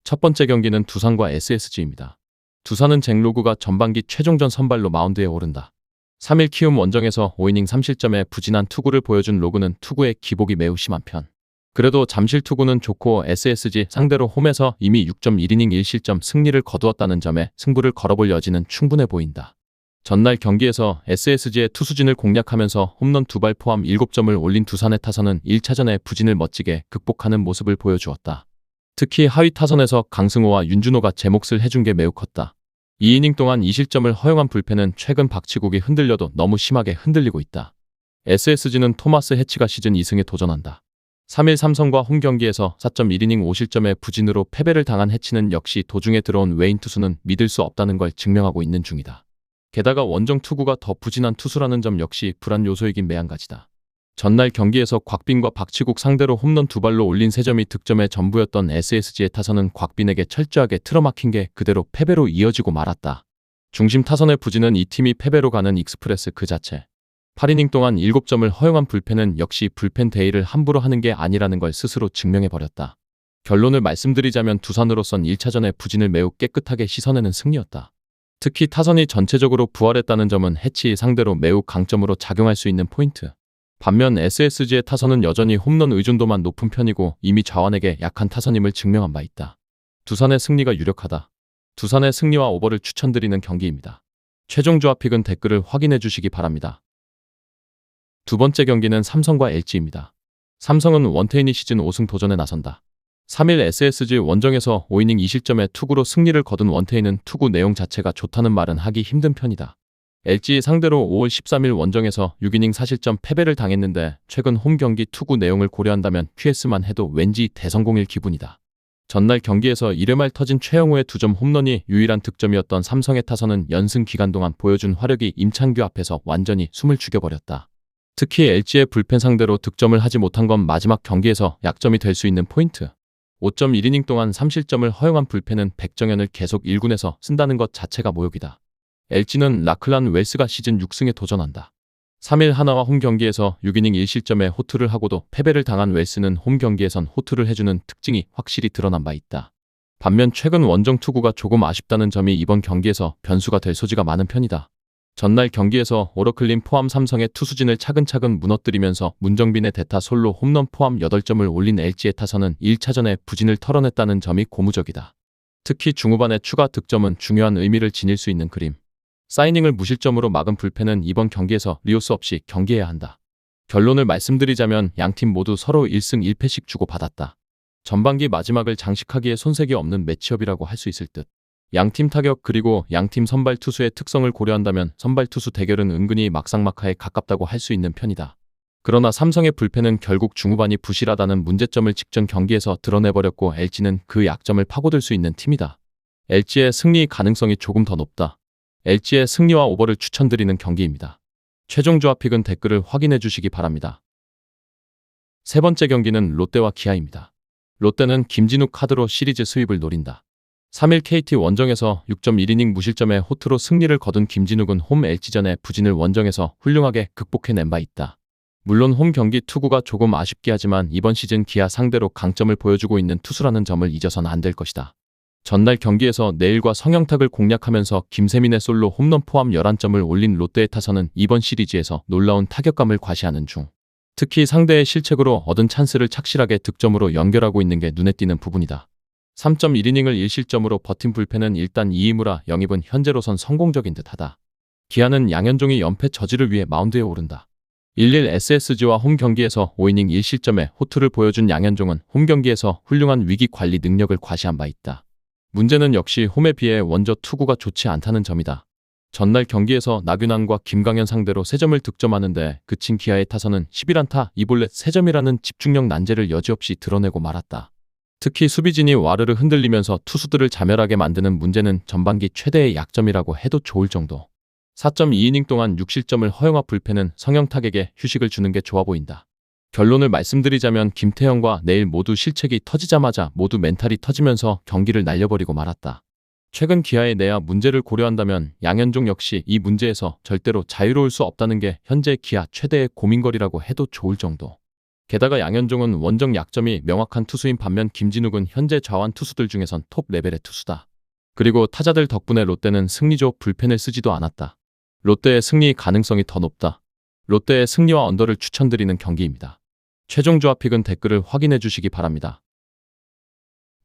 첫 번째 경기는 두산과 SSG입니다. 두산은 잭 로그가 전반기 최종전 선발로 마운드에 오른다. 3일 키움 원정에서 5이닝 3실점의 부진한 투구를 보여준 로그는 투구의 기복이 매우 심한 편. 그래도 잠실 투구는 좋고 SSG 상대로 홈에서 이미 6.1이닝 1실점 승리를 거두었다는 점에 승부를 걸어볼 여지는 충분해 보인다. 전날 경기에서 SSG의 투수진을 공략하면서 홈런 2발 포함 7점을 올린 두산의 타선은 1차전의 부진을 멋지게 극복하는 모습을 보여주었다. 특히 하위 타선에서 강승호와 윤준호가 제 몫을 해준 게 매우 컸다. 2이닝 동안 2실점을 허용한 불펜은 최근 박치국이 흔들려도 너무 심하게 흔들리고 있다. SSG는 토마스 해치가 시즌 2승에 도전한다. 3일 삼성과 홈 경기에서 4.1이닝 5실점의 부진으로 패배를 당한 해치는 역시 도중에 들어온 외인 투수는 믿을 수 없다는 걸 증명하고 있는 중이다. 게다가 원정 투구가 더 부진한 투수라는 점 역시 불안 요소이긴 매한가지다. 전날 경기에서 곽빈과 박치국 상대로 홈런 2발로 올린 3점이 득점의 전부였던 SSG의 타선은 곽빈에게 철저하게 틀어막힌 게 그대로 패배로 이어지고 말았다. 중심 타선의 부진은 이 팀이 패배로 가는 익스프레스 그 자체. 8이닝 동안 7점을 허용한 불펜은 역시 불펜 대의를 함부로 하는 게 아니라는 걸 스스로 증명해버렸다. 결론을 말씀드리자면 두산으로선 1차전의 부진을 매우 깨끗하게 씻어내는 승리였다. 특히 타선이 전체적으로 부활했다는 점은 해치 상대로 매우 강점으로 작용할 수 있는 포인트. 반면 SSG의 타선은 여전히 홈런 의존도만 높은 편이고 이미 좌완에게 약한 타선임을 증명한 바 있다. 두산의 승리가 유력하다. 두산의 승리와 오버를 추천드리는 경기입니다. 최종 조합픽은 댓글을 확인해 주시기 바랍니다. 두 번째 경기는 삼성과 LG입니다. 삼성은 원태인이 시즌 5승 도전에 나선다. 3일 SSG 원정에서 5이닝 2실점의 투구로 승리를 거둔 원태인은 투구 내용 자체가 좋다는 말은 하기 힘든 편이다. LG 상대로 5월 13일 원정에서 6이닝 4실점 패배를 당했는데 최근 홈 경기 투구 내용을 고려한다면 QS만 해도 왠지 대성공일 기분이다. 전날 경기에서 1회 말 터진 최영우의 2점 홈런이 유일한 득점이었던 삼성의 타선은 연승 기간 동안 보여준 화력이 임창규 앞에서 완전히 숨을 죽여버렸다. 특히 LG의 불펜 상대로 득점을 하지 못한 건 마지막 경기에서 약점이 될 수 있는 포인트. 5.1이닝 동안 3실점을 허용한 불펜은 백정현을 계속 1군에서 쓴다는 것 자체가 모욕이다. LG는 라클란 웰스가 시즌 6승에 도전한다. 3일 하나와 홈 경기에서 6이닝 1실점에 호투를 하고도 패배를 당한 웰스는 홈 경기에선 호투를 해주는 특징이 확실히 드러난 바 있다. 반면 최근 원정 투구가 조금 아쉽다는 점이 이번 경기에서 변수가 될 소지가 많은 편이다. 전날 경기에서 오러클린 포함 삼성의 투수진을 차근차근 무너뜨리면서 문정빈의 대타 솔로 홈런 포함 8점을 올린 LG의 타선은 1차전에 부진을 털어냈다는 점이 고무적이다. 특히 중후반의 추가 득점은 중요한 의미를 지닐 수 있는 그림. 사이닝을 무실점으로 막은 불펜은 이번 경기에서 리오스 없이 경기해야 한다. 결론을 말씀드리자면 양팀 모두 서로 1승 1패씩 주고받았다. 전반기 마지막을 장식하기에 손색이 없는 매치업이라고 할 수 있을 듯. 양팀 타격 그리고 양팀 선발 투수의 특성을 고려한다면 선발 투수 대결은 은근히 막상막하에 가깝다고 할 수 있는 편이다. 그러나 삼성의 불펜은 결국 중후반이 부실하다는 문제점을 직전 경기에서 드러내버렸고 LG는 그 약점을 파고들 수 있는 팀이다. LG의 승리 가능성이 조금 더 높다. LG의 승리와 오버를 추천드리는 경기입니다. 최종 조합픽은 댓글을 확인해 주시기 바랍니다. 세 번째 경기는 롯데와 기아입니다. 롯데는 김진욱 카드로 시리즈 수입을 노린다. 3일 KT 원정에서 6.1이닝 무실점의 호투로 승리를 거둔 김진욱은 홈 LG전의 부진을 원정에서 훌륭하게 극복해낸 바 있다. 물론 홈 경기 투구가 조금 아쉽게 하지만 이번 시즌 기아 상대로 강점을 보여주고 있는 투수라는 점을 잊어선 안 될 것이다. 전날 경기에서 내일과 성영탁을 공략하면서 김세민의 솔로 홈런 포함 11점을 올린 롯데의 타선은 이번 시리즈에서 놀라운 타격감을 과시하는 중. 특히 상대의 실책으로 얻은 찬스를 착실하게 득점으로 연결하고 있는 게 눈에 띄는 부분이다. 3.1이닝을 1실점으로 버틴 불펜은 일단 2이무라 영입은 현재로선 성공적인 듯하다. 기아는 양현종이 연패 저지를 위해 마운드에 오른다. 1일 SSG와 홈 경기에서 5이닝 1실점의 호투를 보여준 양현종은 홈 경기에서 훌륭한 위기 관리 능력을 과시한 바 있다. 문제는 역시 홈에 비해 원저 투구가 좋지 않다는 점이다. 전날 경기에서 나균환과 김강현 상대로 3점을 득점하는데 그친 기아의 타선은 11안타 2볼넷 3점이라는 집중력 난제를 여지없이 드러내고 말았다. 특히 수비진이 와르르 흔들리면서 투수들을 자멸하게 만드는 문제는 전반기 최대의 약점이라고 해도 좋을 정도. 4.2이닝 동안 6실점을 허용한 불펜은 성영탁에게 휴식을 주는 게 좋아 보인다. 결론을 말씀드리자면 김태형과 내일 모두 실책이 터지자마자 모두 멘탈이 터지면서 경기를 날려버리고 말았다. 최근 기아의 내야 문제를 고려한다면 양현종 역시 이 문제에서 절대로 자유로울 수 없다는 게 현재 기아 최대의 고민거리라고 해도 좋을 정도. 게다가 양현종은 원정 약점이 명확한 투수인 반면 김진욱은 현재 좌완 투수들 중에선 톱 레벨의 투수다. 그리고 타자들 덕분에 롯데는 승리조 불펜을 쓰지도 않았다. 롯데의 승리 가능성이 더 높다. 롯데의 승리와 언더를 추천드리는 경기입니다. 최종 조합픽은 댓글을 확인해 주시기 바랍니다.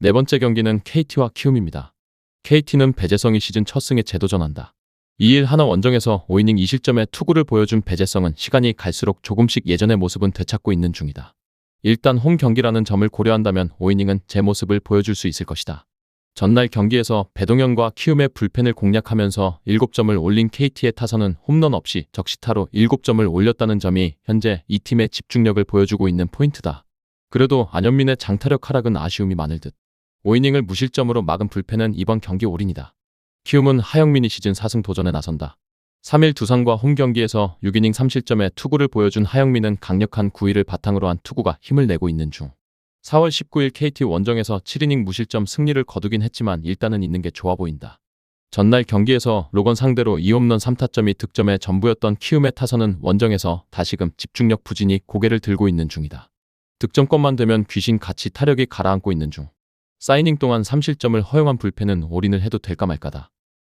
네 번째 경기는 KT와 키움입니다. KT는 배재성이 시즌 첫 승에 재도전한다. 2일 하나 원정에서 5이닝 2실점의 투구를 보여준 배재성은 시간이 갈수록 조금씩 예전의 모습은 되찾고 있는 중이다. 일단 홈 경기라는 점을 고려한다면 5이닝은 제 모습을 보여줄 수 있을 것이다. 전날 경기에서 배동현과 키움의 불펜을 공략하면서 7점을 올린 KT의 타선은 홈런 없이 적시타로 7점을 올렸다는 점이 현재 이 팀의 집중력을 보여주고 있는 포인트다. 그래도 안현민의 장타력 하락은 아쉬움이 많을 듯. 5이닝을 무실점으로 막은 불펜은 이번 경기 올인이다. 키움은 하영민이 시즌 4승 도전에 나선다. 3일 두산과 홈 경기에서 6이닝 3실점의 투구를 보여준 하영민은 강력한 구위를 바탕으로 한 투구가 힘을 내고 있는 중. 4월 19일 KT 원정에서 7이닝 무실점 승리를 거두긴 했지만 일단은 있는 게 좋아 보인다. 전날 경기에서 로건 상대로 2홈런 3타점이 득점의 전부였던 키움의 타선은 원정에서 다시금 집중력 부진이 고개를 들고 있는 중이다. 득점권만 되면 귀신같이 타력이 가라앉고 있는 중. 사이닝 동안 3실점을 허용한 불펜은 올인을 해도 될까 말까다.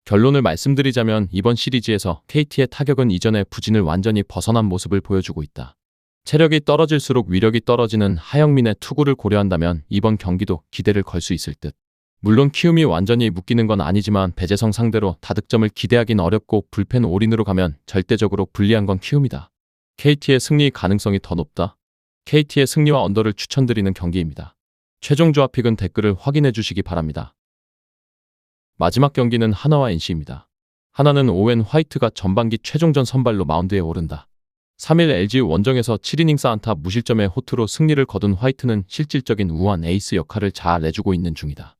결론을 말씀드리자면 이번 시리즈에서 KT의 타격은 이전의 부진을 완전히 벗어난 모습을 보여주고 있다. 체력이 떨어질수록 위력이 떨어지는 하영민의 투구를 고려한다면 이번 경기도 기대를 걸 수 있을 듯. 물론 키움이 완전히 묶이는 건 아니지만 배재성 상대로 다득점을 기대하긴 어렵고 불펜 올인으로 가면 절대적으로 불리한 건 키움이다. KT의 승리 가능성이 더 높다. KT의 승리와 언더를 추천드리는 경기입니다. 최종 조합픽은 댓글을 확인해 주시기 바랍니다. 마지막 경기는 하나와 NC입니다. 하나는 오웬 화이트가 전반기 최종전 선발로 마운드에 오른다. 3일 LG 원정에서 7이닝 4안타 무실점의 호투로 승리를 거둔 화이트는 실질적인 우한 에이스 역할을 잘 내주고 있는 중이다.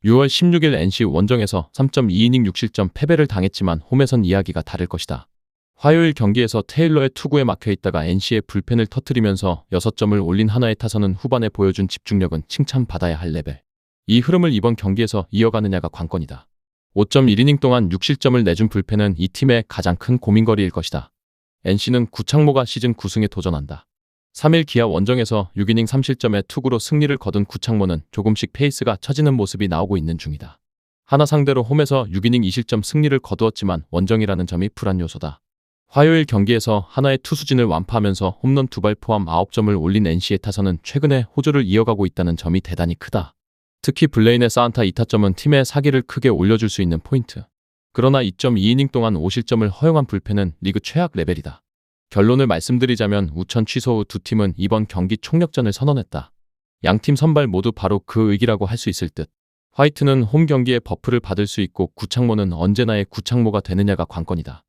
6월 16일 NC 원정에서 3.2이닝 6실점 패배를 당했지만 홈에선 이야기가 다를 것이다. 화요일 경기에서 테일러의 투구에 막혀있다가 NC의 불펜을 터뜨리면서 6점을 올린 하나의 타선은 후반에 보여준 집중력은 칭찬받아야 할 레벨. 이 흐름을 이번 경기에서 이어가느냐가 관건이다. 5.1이닝 동안 6실점을 내준 불펜은 이 팀의 가장 큰 고민거리일 것이다. NC는 구창모가 시즌 9승에 도전한다. 3일 기아 원정에서 6이닝 3실점의 투구로 승리를 거둔 구창모는 조금씩 페이스가 처지는 모습이 나오고 있는 중이다. 하나 상대로 홈에서 6이닝 2실점 승리를 거두었지만 원정이라는 점이 불안 요소다. 화요일 경기에서 하나의 투수진을 완파하면서 홈런 2발 포함 9점을 올린 NC의 타선은 최근에 호조를 이어가고 있다는 점이 대단히 크다. 특히 블레인의 사안타 2타점은 팀의 사기를 크게 올려줄 수 있는 포인트. 그러나 2.2이닝 동안 5실점을 허용한 불펜은 리그 최악 레벨이다. 결론을 말씀드리자면 우천 취소 후 두 팀은 이번 경기 총력전을 선언했다. 양팀 선발 모두 바로 그 의기라고 할 수 있을 듯. 화이트는 홈 경기에 버프를 받을 수 있고 구창모는 언제나의 구창모가 되느냐가 관건이다.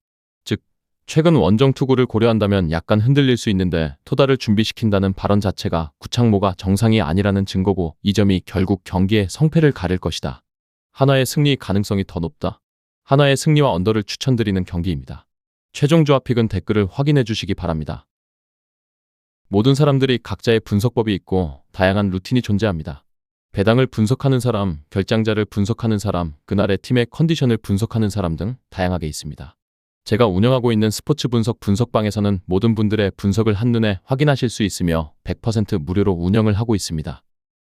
즉, 최근 원정 투구를 고려한다면 약간 흔들릴 수 있는데 토다를 준비시킨다는 발언 자체가 구창모가 정상이 아니라는 증거고 이 점이 결국 경기의 성패를 가릴 것이다. 하나의 승리 가능성이 더 높다. 하나의 승리와 언더를 추천드리는 경기입니다. 최종 조합픽은 댓글을 확인해 주시기 바랍니다. 모든 사람들이 각자의 분석법이 있고 다양한 루틴이 존재합니다. 배당을 분석하는 사람, 결장자를 분석하는 사람, 그날의 팀의 컨디션을 분석하는 사람 등 다양하게 있습니다. 제가 운영하고 있는 스포츠 분석방에서는 모든 분들의 분석을 한눈에 확인하실 수 있으며 100% 무료로 운영을 하고 있습니다.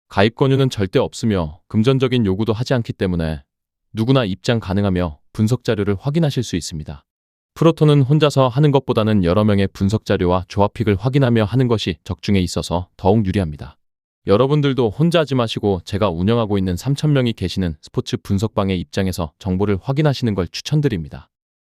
가입 권유는 절대 없으며 금전적인 요구도 하지 않기 때문에 누구나 입장 가능하며 분석 자료를 확인하실 수 있습니다. 프로토는 혼자서 하는 것보다는 여러 명의 분석 자료와 조합픽을 확인하며 하는 것이 적중에 있어서 더욱 유리합니다. 여러분들도 혼자 하지 마시고 제가 운영하고 있는 3,000명이 계시는 스포츠 분석방의 입장에서 정보를 확인하시는 걸 추천드립니다.